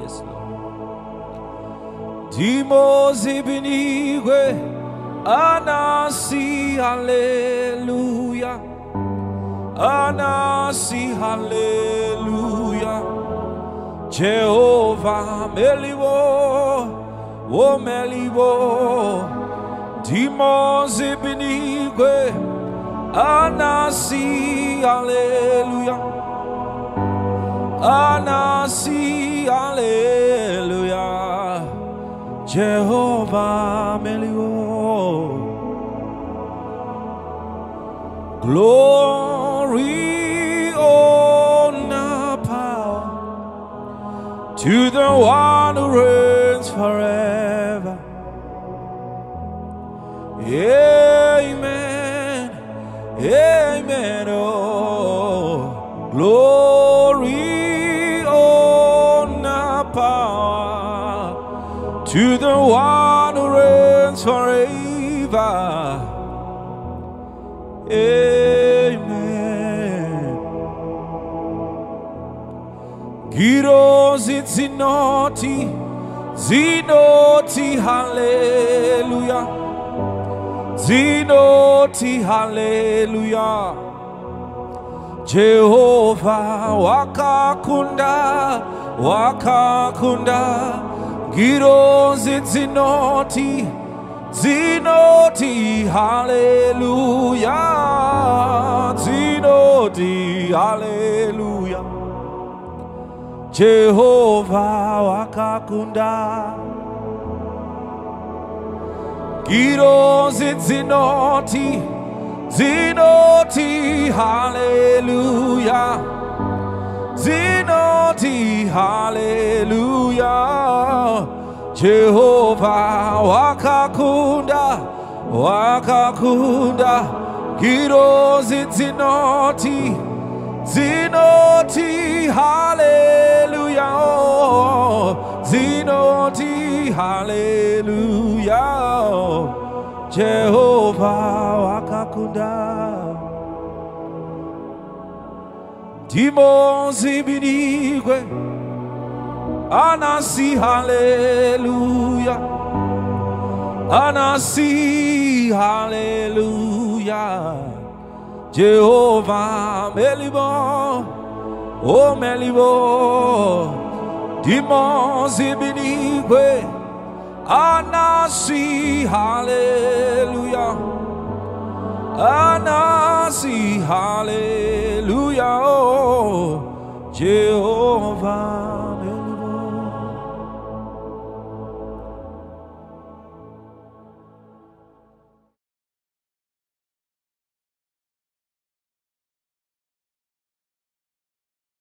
Yes, Lord. Dimozi binigwe anasi hallelujah. Anasi hallelujah. Jehovah melibo, o melibo. Dimozi binigwe anasi hallelujah. Anasi hallelujah. Jehovah melibo. Glory, honor, power to the one who reigns forever. Amen, amen. Oh, glory, honor, power to the one who reigns forever. Amen. Giros it zinoti, hallelujah. Zinoti, hallelujah. Jehovah wakakunda. Giros it zinoti, hallelujah. Zinoti, hallelujah. Jehovah wakakunda. Giros it zinoti, hallelujah. Zinoti, hallelujah. Jehovah wakakunda. Giros it zinoti, hallelujah. Oh, zinoti, hallelujah. Jehovah wakakunda. Dimozi binigwe anasi hallelujah. Anasi hallelujah. Jehovah melibo, oh melibo. Dimozi binigwe anasi hallelujah. Anasi hallelujah. Oh, Jehovah.